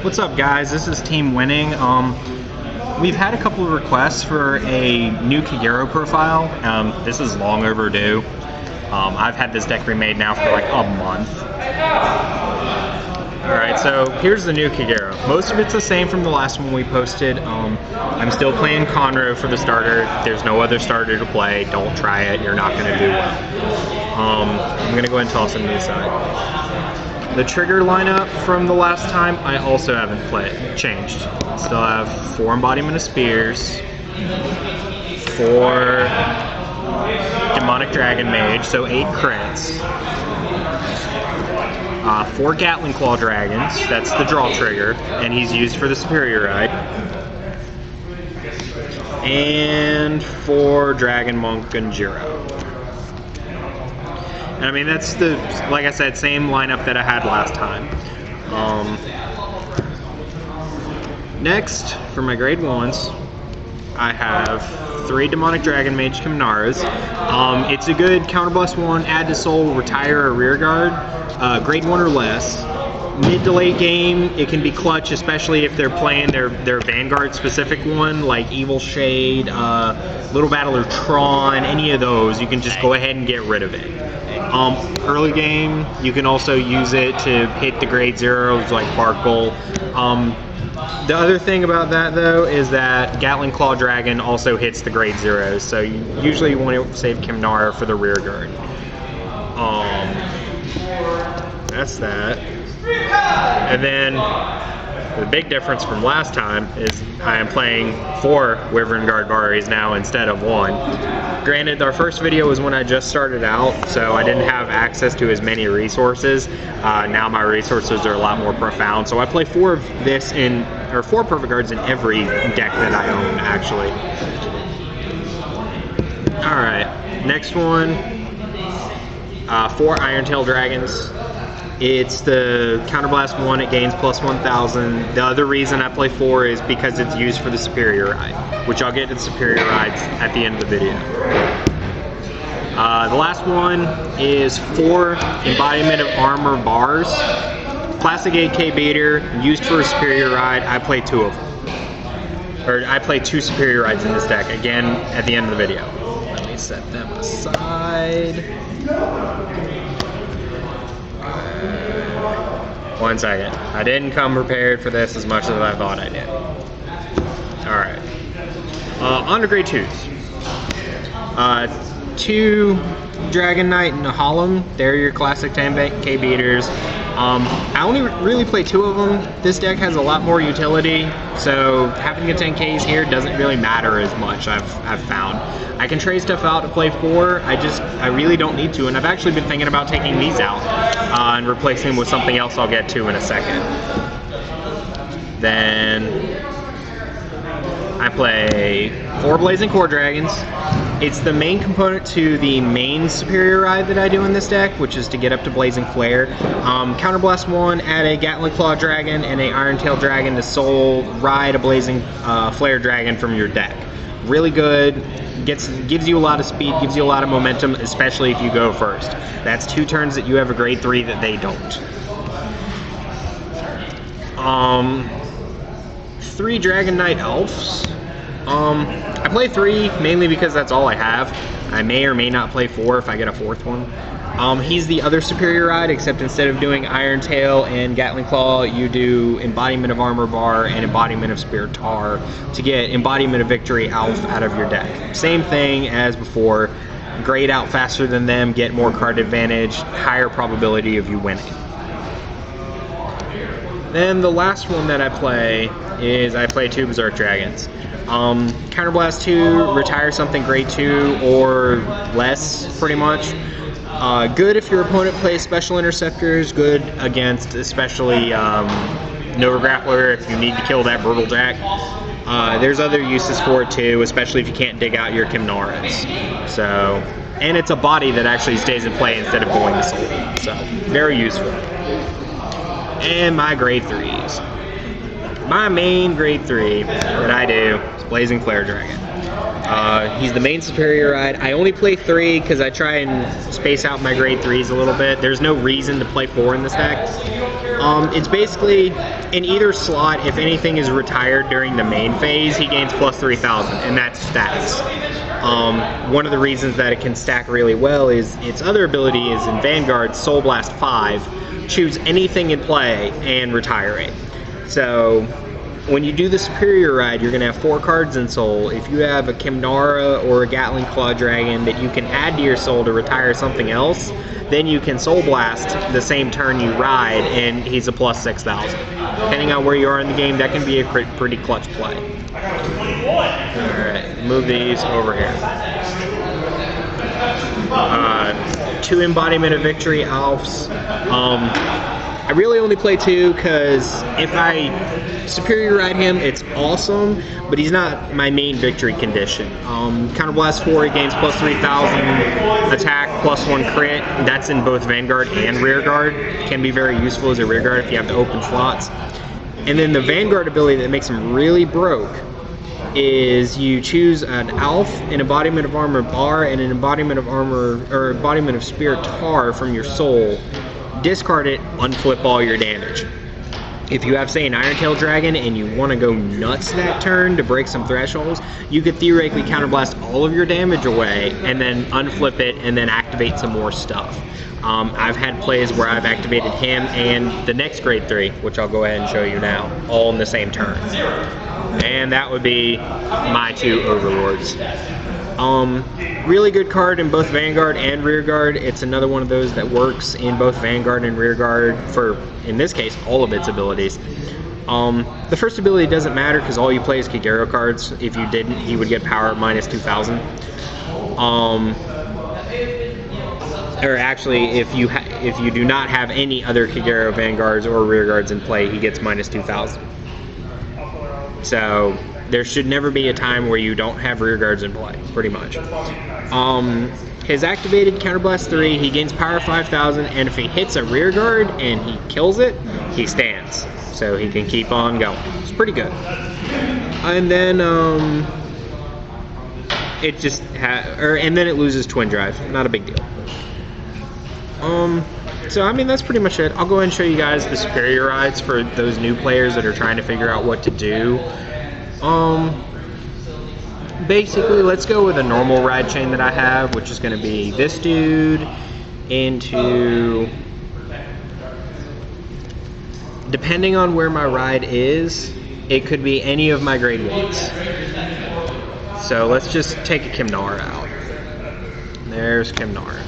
What's up, guys? This is Team Winning. We've had a couple of requests for a new Kagero profile. This is long overdue. I've had this deck remade now for like a month. Alright, so here's the new Kagero. Most of it's the same from the last one we posted. I'm still playing Conroe for the starter. There's no other starter to play. Don't try it. You're not going to do well. I'm going to go ahead and toss them to the side. The trigger lineup from the last time, I also haven't changed. Still have 4 Embodiment of Spears, 4 Demonic Dragon Mage, so 8 crits. 4 Gatling Claw Dragons, that's the draw trigger, and he's used for the Superior Ride. And 4 Dragon Monk Kagero. And I mean, that's the, like I said, same lineup that I had last time. Next, for my grade 1s, I have 3 Demonic Dragon Mage Kimnaras. It's a good counterblast 1, add to soul, retire a rear guard. Grade 1 or less. Mid to late game, it can be clutch, especially if they're playing their Vanguard specific one, like Evil Shade, Little Battler Tron, any of those. You can just go ahead and get rid of it. Early game, you can also use it to hit the grade 0s like Barkle. The other thing about that, though, is that Gatling Claw Dragon also hits the grade 0s, so you usually want to save Kimnara for the rear guard. That's that. And then the big difference from last time is I am playing 4 Wyvern Guard Varis now instead of 1. Granted, our first video was when I just started out, so I didn't have access to as many resources. Now my resources are a lot more profound, so I play 4 of this or 4 Perfect Guards in every deck that I own, actually. Alright, next one. 4 Iron Tail Dragons. It's the Counterblast 1, it gains plus 1,000. The other reason I play 4 is because it's used for the Superior Ride, which I'll get to the Superior Rides at the end of the video. The last one is 4 Embodiment of Armor Bars. Classic 8K beater, used for a Superior Ride. I play 2 of them. Or I play 2 Superior Rides in this deck, again, at the end of the video. Let me set them aside. 1 second. I didn't come prepared for this as much as I thought I did. Alright. On to grade 2s. 2 Dragon Knight and a Hallam. They're your classic 10K beaters. I only really play 2 of them. This deck has a lot more utility, so having a 10Ks here doesn't really matter as much, I've found. I can trade stuff out to play 4, I really don't need to, and I've actually been thinking about taking these out and replacing them with something else I'll get to in a second. Then I play 4 Blazing Core Dragons. It's the main component to the main Superior Ride that I do in this deck, which is to get up to Blazing Flare. Counterblast 1, add a Gatling Claw Dragon and a Iron Tail Dragon to soul ride a Blazing Flare Dragon from your deck. Really good, gives you a lot of speed, gives you a lot of momentum, especially if you go first. That's 2 turns that you have a grade 3 that they don't. 3 Dragon Knight Elves. I play 3 mainly because that's all I have. I may or may not play 4 if I get a 4th one. He's the other Superior Ride, except instead of doing Iron Tail and Gatling Claw, you do Embodiment of Armor Bar and Embodiment of Spear Tar to get Embodiment of Victory Alf out of your deck. Same thing as before, grade out faster than them, get more card advantage, higher probability of you winning. Then the last one that I play is I play 2 Berserk Dragons. Counterblast 2, retire something grade 2 or less, pretty much. Good if your opponent plays Special Interceptors, good against especially Nova Grappler if you need to kill that Brutal Jack. There's other uses for it too, especially if you can't dig out your Kimnaras. So, and it's a body that actually stays in play instead of going to soul. So, very useful. And my grade 3s. My main grade 3 that I do is Blazing Flare Dragon. He's the main Superior Ride. I only play 3 because I try and space out my grade 3s a little bit. There's no reason to play 4 in this deck. It's basically in either slot. If anything is retired during the main phase, he gains plus 3,000, and that's stacks. One of the reasons that it can stack really well is its other ability is in Vanguard, Soul Blast 5. Choose anything in play and retire it. So when you do the Superior Ride, you're going to have 4 cards in Soul. If you have a Kimnara or a Gatling Claw Dragon that you can add to your Soul to retire something else, then you can Soul Blast the same turn you ride, and he's a plus 6,000. Depending on where you are in the game, that can be a pretty clutch play. Alright, move these over here. 2 Embodiment of Victory Alfs. I really only play 2 because if I Superior Ride him, it's awesome, but he's not my main victory condition. Counterblast 4, he gains plus 3,000 attack, plus 1 crit. That's in both Vanguard and Rearguard. Can be very useful as a Rearguard if you have the open slots. And then the Vanguard ability that makes him really broke is you choose an Alf, an Embodiment of Armor Bar, and an Embodiment of Armor or Embodiment of Spirit Tar from your Soul. Discard it, unflip all your damage. If you have, say, an Iron Tail Dragon and you want to go nuts that turn to break some thresholds, you could theoretically counterblast all of your damage away and then unflip it and then activate some more stuff. I've had plays where I've activated him and the next grade 3, which I'll go ahead and show you now, all in the same turn. And that would be my 2 Overlords. Really good card in both Vanguard and Rearguard. It's another one of those that works in both Vanguard and Rearguard for, in this case, all of its abilities. The first ability doesn't matter because all you play is Kagero cards. If you didn't, he would get power at minus 2,000. Or actually, if you do not have any other Kagero Vanguards or Rearguards in play, he gets minus 2,000. So there should never be a time where you don't have Rearguards in play, pretty much. His activated Counterblast 3, he gains power 5,000, and if he hits a Rearguard and he kills it, he stands. So he can keep on going. It's pretty good. And then it just and then it loses Twin Drive. Not a big deal. So I mean that's pretty much it. I'll go ahead and show you guys the Superior Rides for those new players that are trying to figure out what to do. Basically, let's go with a normal ride chain that I have, which is going to be this dude into, depending on where my ride is, it could be any of my grade 1s. So let's just take a Kimnara out. There's Kimnara.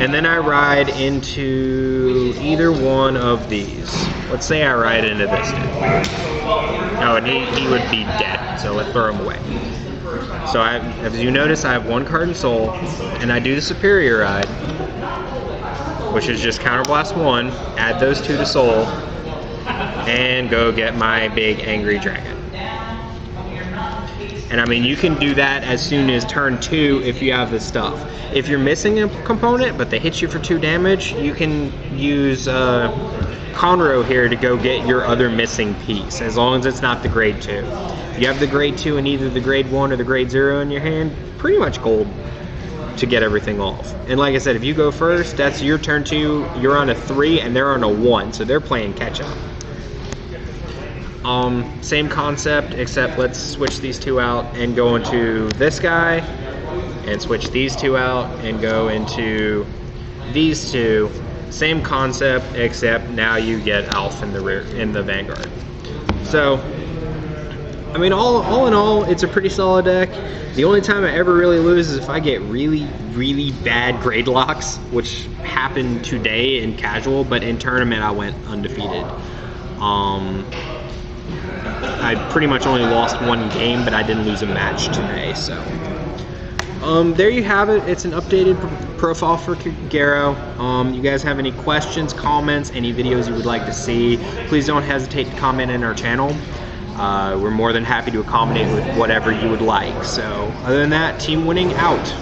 And then I ride into either one of these. Let's say I ride into this dude. Oh, and he would be dead, so let's throw him away. So as you notice, I have 1 card in Soul, and I do the Superior Ride, which is just Counterblast 1, add those 2 to Soul, and go get my big Angry Dragon. And I mean, you can do that as soon as turn 2 if you have the stuff. If you're missing a component, but they hit you for 2 damage, you can use Conroe here to go get your other missing piece, as long as it's not the grade 2. If you have the grade 2 and either the grade 1 or the grade 0 in your hand, pretty much gold to get everything off. And like I said, if you go first, that's your turn 2, you're on a 3 and they're on a 1, so they're playing catch up. Same concept, except let's switch these 2 out and go into this guy, and switch these 2 out and go into these 2. Same concept, except now you get Alf in the Vanguard. So, I mean, all in all, it's a pretty solid deck. The only time I ever really lose is if I get really, really bad grade locks, which happened today in casual, but in tournament I went undefeated. I pretty much only lost 1 game, but I didn't lose a match today, so. There you have it. It's an updated profile for Kagero. You guys have any questions, comments, any videos you would like to see, please don't hesitate to comment in our channel. We're more than happy to accommodate with whatever you would like. So, other than that, team winning out.